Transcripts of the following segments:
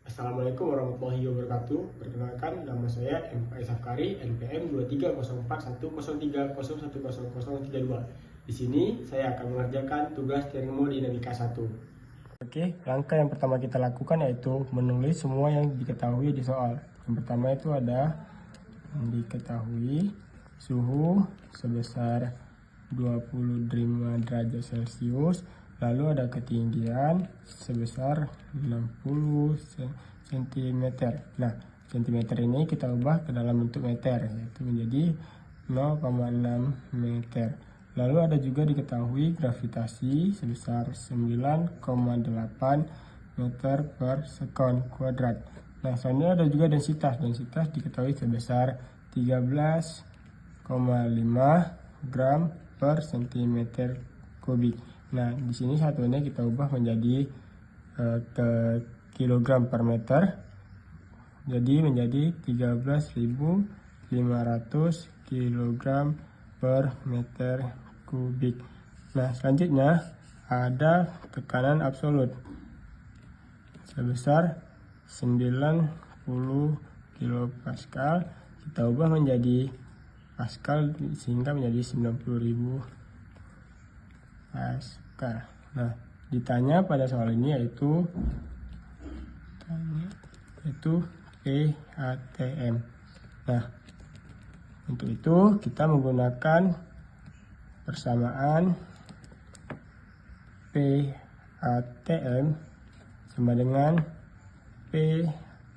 Assalamualaikum warahmatullahi wabarakatuh. Perkenalkan, nama saya M. Faiz Afkari, NPM 23041030101032. Di sini saya akan mengerjakan tugas termodinamika 1. Oke, langkah yang pertama kita lakukan yaitu menulis semua yang diketahui di soal. Yang pertama itu ada diketahui suhu sebesar 25 derajat Celcius, lalu ada ketinggian sebesar 60 cm. Nah, cm ini kita ubah ke dalam bentuk meter, yaitu menjadi 0,6 meter. Lalu ada juga diketahui gravitasi sebesar 9,8 meter per sekon kuadrat. Nah, selanjutnya ada juga densitas. Densitas diketahui sebesar 13,5 gram per centimeter kubik. Nah, di sini satuannya kita ubah menjadi ke kilogram per meter. Jadi menjadi 13.500 kilogram per meter kubik. Nah, selanjutnya ada tekanan absolut sebesar 90 kilopascal. Kita ubah menjadi pascal sehingga menjadi 90.000 pascal. Nah, ditanya pada soal ini yaitu PATM. Nah, untuk itu kita menggunakan persamaan PATM sama dengan P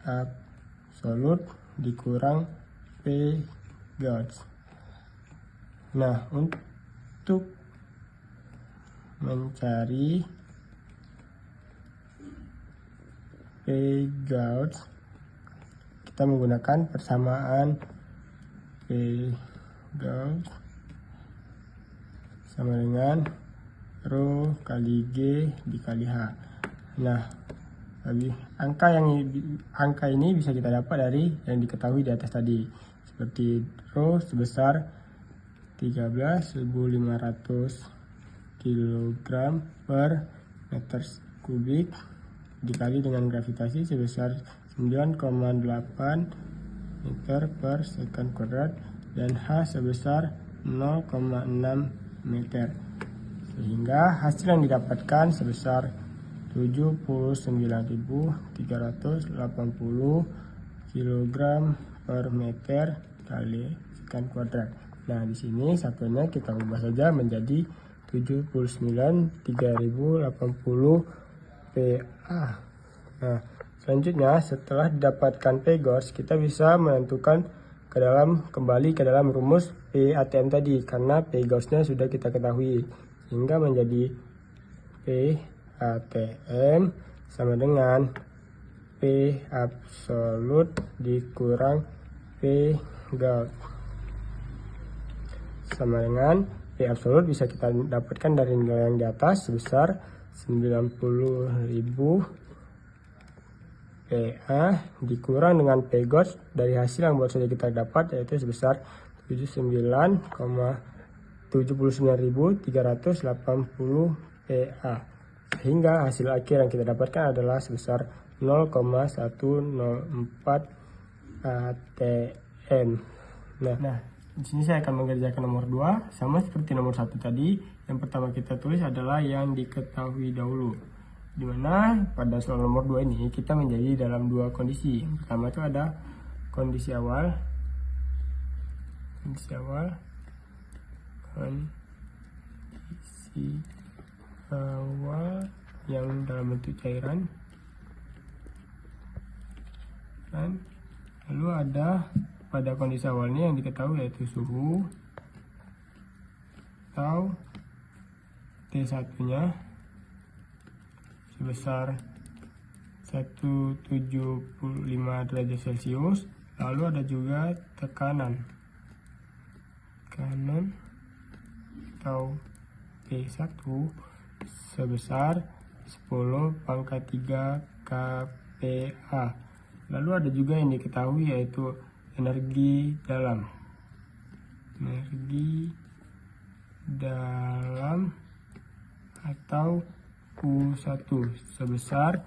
absolut dikurang P Gauss. Nah, untuk mencari P Gauss kita menggunakan persamaan P Gauss sama dengan Rho kali G dikali H. Nah, angka ini bisa kita dapat dari yang diketahui di atas tadi, seperti Rho sebesar 13.500 kg per meter kubik dikali dengan gravitasi sebesar 9,8 meter per sekon kuadrat dan H sebesar 0,6 meter, sehingga hasil yang didapatkan sebesar 79.380 kg per meter kali sekon kuadrat. Nah, di sini satuannya kita ubah saja menjadi 79.380 PA. Nah, selanjutnya setelah didapatkan P Gauss, kita bisa menentukan kembali ke dalam rumus PATM tadi, karena P Gauss-nya sudah kita ketahui, sehingga menjadi PATM sama dengan P absolut dikurang P Gauss sama dengan P absolut bisa kita dapatkan dari nilai yang di atas sebesar 90.000 PA dikurang dengan P Gauss dari hasil yang baru saja kita dapat, yaitu sebesar 79.380 PA, sehingga hasil akhir yang kita dapatkan adalah sebesar 0,104 ATM. Nah, di sini saya akan mengerjakan nomor 2 sama seperti nomor 1 tadi. Yang pertama kita tulis adalah yang diketahui dahulu, dimana pada soal nomor 2 ini kita menjadi dalam dua kondisi. Yang pertama itu ada kondisi awal yang dalam bentuk cairan, dan lalu ada pada kondisi awalnya yang diketahui yaitu suhu atau T1 nya sebesar 175 derajat Celcius. Lalu ada juga tekanan atau T1 sebesar 10⁻³ kPa. Lalu ada juga yang diketahui yaitu energi dalam atau U1 sebesar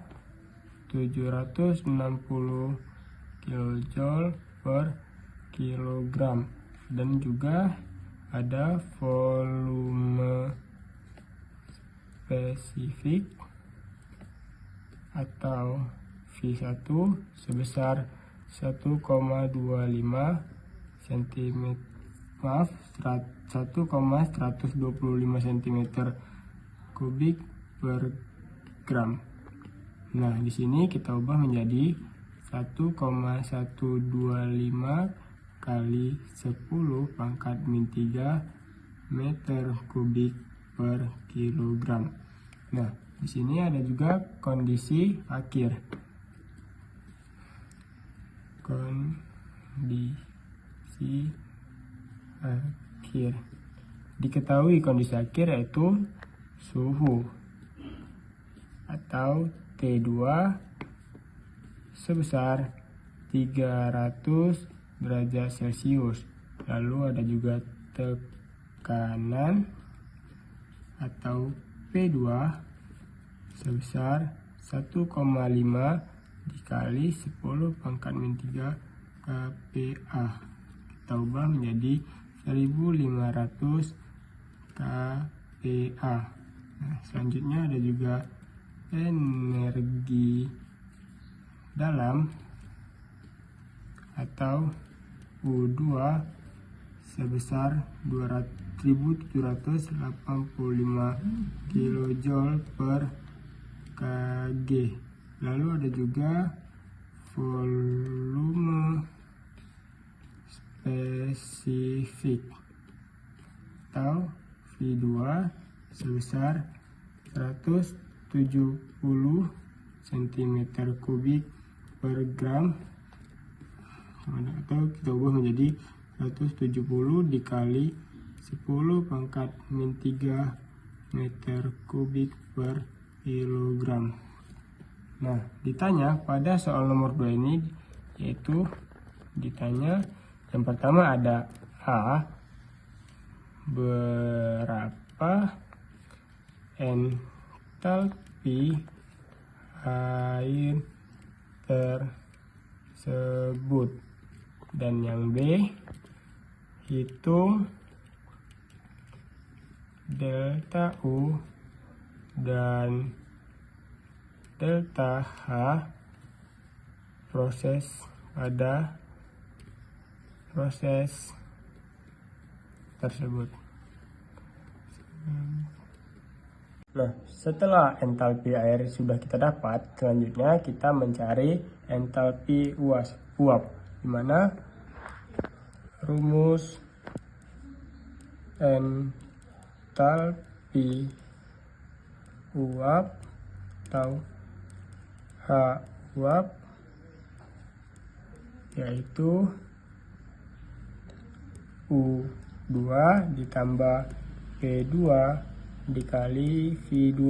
760 kilojoule per kilogram. Dan juga ada volume spesifik atau V1 sebesar 1,25 cm, 1,125 cm kubik per gram. Nah, di sini kita ubah menjadi 1,125 kali 10 pangkat min 3 meter kubik per kilogram. Nah, di sini ada juga kondisi akhir. Kondisi akhir. Diketahui kondisi akhir yaitu suhu atau T2 sebesar 300 derajat Celcius. Lalu ada juga tekanan atau P2 sebesar 1,5 dikali 10 pangkat min 3 kPa. Kita ubah menjadi 1500 kPa. Nah, selanjutnya ada juga energi dalam atau U2 sebesar 2785 kilojoule per kg. Lalu ada juga volume spesifik atau V2 sebesar 170 cm kubik per gram, atau kita ubah menjadi 170 dikali 10 pangkat min 3 meter kubik per kilogram. Nah, ditanya pada soal nomor 2 ini, yaitu ditanya yang pertama ada A, berapa entalpi air tersebut, dan yang B, hitung delta U dan delta H pada proses tersebut. Nah, setelah entalpi air sudah kita dapat, selanjutnya kita mencari entalpi uap, di mana rumus entalpi uap atau H uap yaitu U2 ditambah P2 dikali V2.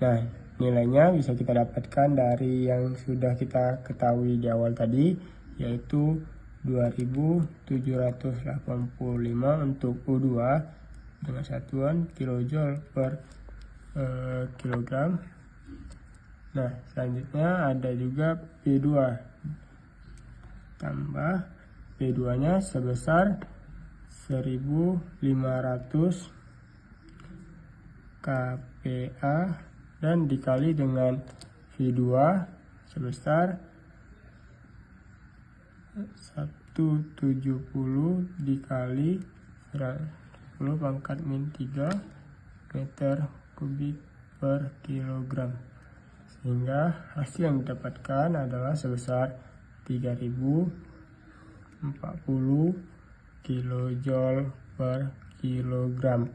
Nah, nilainya bisa kita dapatkan dari yang sudah kita ketahui di awal tadi, yaitu 2785 untuk U2 dengan satuan kilojoule per kilogram. Nah, selanjutnya ada juga P2 tambah P2 nya sebesar 1500 kPa dan dikali dengan V2 sebesar 170 dikali 10 pangkat min 3 meter kubik per kilogram, sehingga hasil yang didapatkan adalah sebesar 3040 kilojoule per kilogram.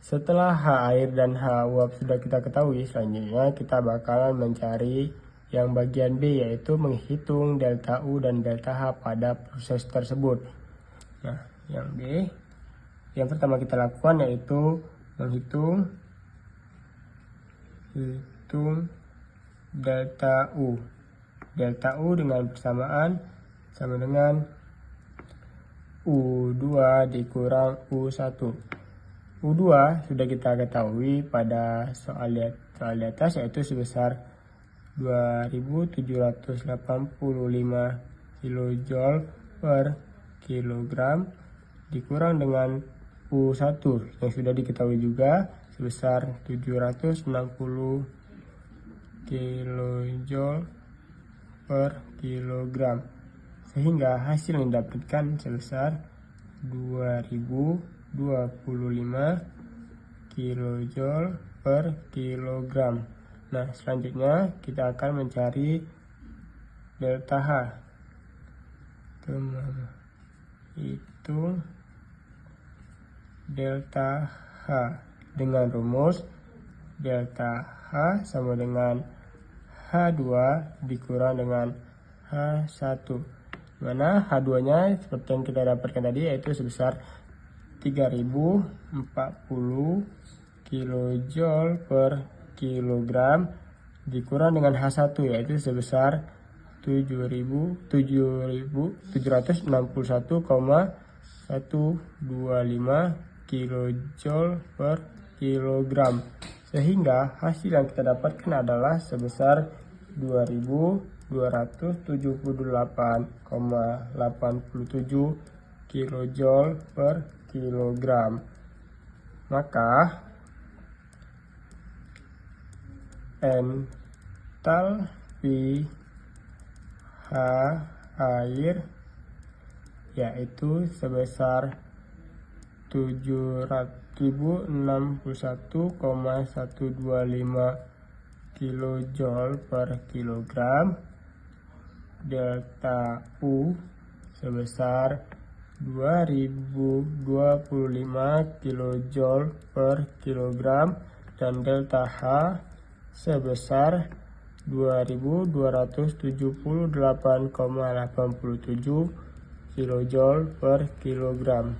Setelah H air dan H uap sudah kita ketahui, selanjutnya kita bakalan mencari yang bagian B, yaitu menghitung delta U dan delta H pada proses tersebut. Nah, yang B, yang pertama kita lakukan yaitu menghitung delta U. Delta U dengan persamaan sama dengan U2 dikurang U1. U2 sudah kita ketahui pada soal di atas, yaitu sebesar 2785 kilojoule per kilogram dikurang dengan U1 yang sudah diketahui juga sebesar 760 kilojoule per kilogram, sehingga hasil yang didapatkan sebesar 2025 kilojoule per kilogram. Nah, selanjutnya kita akan mencari delta H. Itu delta H dengan rumus delta H sama dengan H2 dikurang dengan H1, mana H2 nya seperti yang kita dapatkan tadi yaitu sebesar 3040 kilojoule per kilogram dikurang dengan H1 yaitu sebesar 7.761,125 kilojoule per kilogram, sehingga hasil yang kita dapatkan adalah sebesar 2278,87 kilojoule per kilogram. Maka entalpi H air yaitu sebesar 7.061,125 kilojoule per kilogram. Delta U sebesar 2025 kilojoule per kilogram dan delta H sebesar 2278,87 kilojoule per kilogram.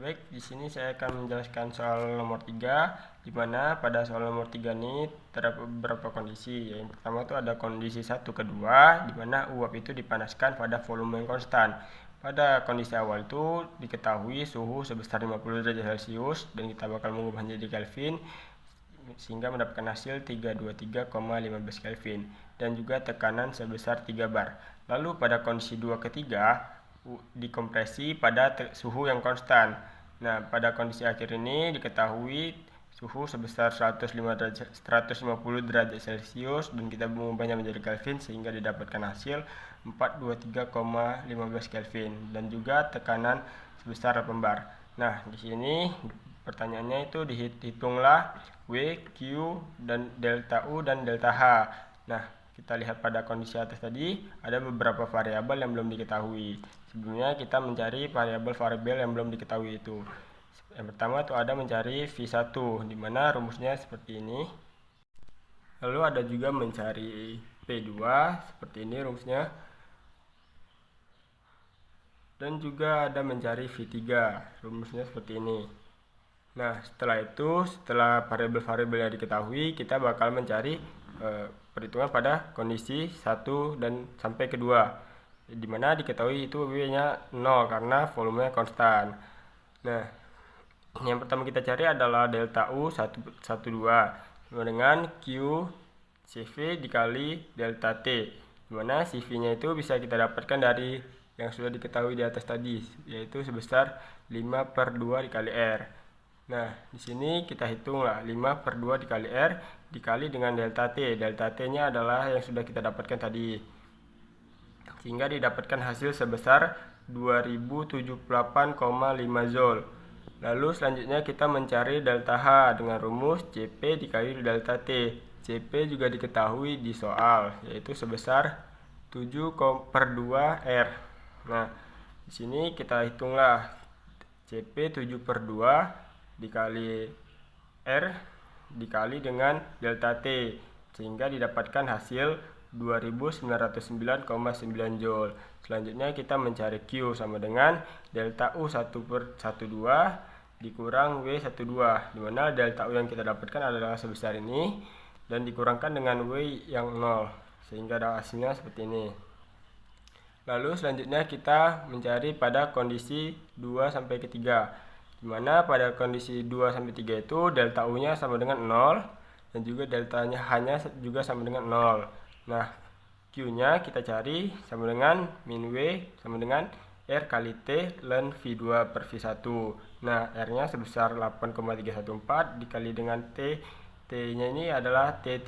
Baik, di sini saya akan menjelaskan soal nomor 3, di mana pada soal nomor 3 ini terdapat beberapa kondisi. Yang pertama itu ada kondisi 1 kedua, di mana uap itu dipanaskan pada volume yang konstan. Pada kondisi awal itu diketahui suhu sebesar 50 derajat Celcius dan kita bakal mengubahnya di Kelvin sehingga mendapatkan hasil 323,15 Kelvin dan juga tekanan sebesar 3 bar. Lalu pada kondisi 2 ketiga dikompresi pada suhu yang konstan. Nah, pada kondisi akhir ini diketahui suhu sebesar 150 derajat Celcius dan kita mengubahnya menjadi Kelvin sehingga didapatkan hasil 423,15 Kelvin dan juga tekanan sebesar 8 bar. Nah, di sini pertanyaannya itu dihitunglah W, Q, dan delta U dan delta H. Nah, kita lihat pada kondisi atas tadi ada beberapa variabel yang belum diketahui. Sebelumnya kita mencari variabel-variabel yang belum diketahui itu. Yang pertama itu ada mencari V1, di mana rumusnya seperti ini. Lalu ada juga mencari P2, seperti ini rumusnya. Dan juga ada mencari V3, rumusnya seperti ini. Nah, setelah variabel-variabel yang diketahui, kita bakal mencari perhitungan pada kondisi 1 dan sampai kedua, di mana diketahui itu W-nya 0 karena volumenya konstan. Nah, yang pertama kita cari adalah delta U 12 sama dengan Q CV dikali delta T, di mana CV-nya itu bisa kita dapatkan dari yang sudah diketahui di atas tadi, yaitu sebesar 5/2 dikali R. Nah, di sini kita hitunglah 5/2 dikali R dikali dengan delta T. Delta T-nya adalah yang sudah kita dapatkan tadi. Sehingga didapatkan hasil sebesar 2078,5 Joule. Lalu selanjutnya kita mencari delta H dengan rumus CP dikali delta T. CP juga diketahui di soal, yaitu sebesar 7/2 R. Nah, di sini kita hitunglah CP 7/2 dikali R dikali dengan delta T, sehingga didapatkan hasil 2909,9 Joule. Selanjutnya kita mencari Q sama dengan delta U 1/12 dikurang W12, di mana delta U yang kita dapatkan adalah sebesar ini dan dikurangkan dengan W yang 0, sehingga ada hasilnya seperti ini. Lalu selanjutnya kita mencari pada kondisi 2 sampai ketiga, di mana pada kondisi 2 sampai 3 itu delta U-nya sama dengan 0 dan juga deltanya hanya juga sama dengan 0. Nah, Q-nya kita cari sama dengan min W sama dengan R kali T ln V2 per V1. Nah, R-nya sebesar 8,314 dikali dengan T. T-nya ini adalah T3.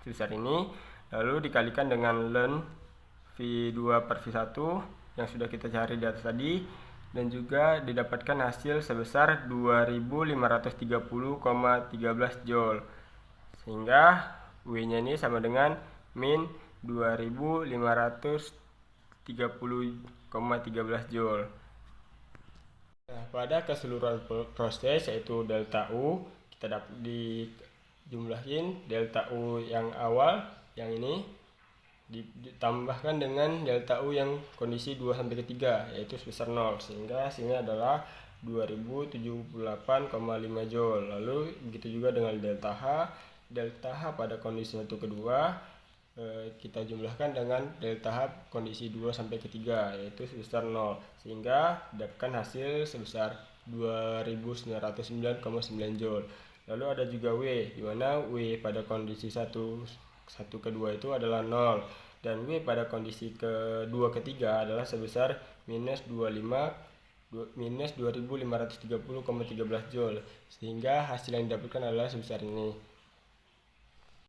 Sebesar ini. Lalu dikalikan dengan ln V2 per V1 yang sudah kita cari di atas tadi. Dan juga didapatkan hasil sebesar 2530,13 Joule. Sehingga W-nya ini sama dengan min 2530,13 Joule. Nah, pada keseluruhan proses yaitu delta U, kita dapat dijumlahin delta U yang awal yang ini ditambahkan dengan delta U yang kondisi 2 sampai ke 3 yaitu sebesar 0, sehingga hasilnya adalah 2078,5 Joule. Lalu begitu juga dengan delta H. Delta H pada kondisi 1 ke 2 kita jumlahkan dengan delta H kondisi 2 sampai ke 3 yaitu sebesar 0, sehingga dapatkan hasil sebesar 2909,9 Joule. Lalu ada juga W, di mana W pada kondisi 1 ke 2 itu adalah 0, dan W pada kondisi kedua ketiga adalah sebesar minus 2530,13 Joule, sehingga hasil yang didapatkan adalah sebesar ini.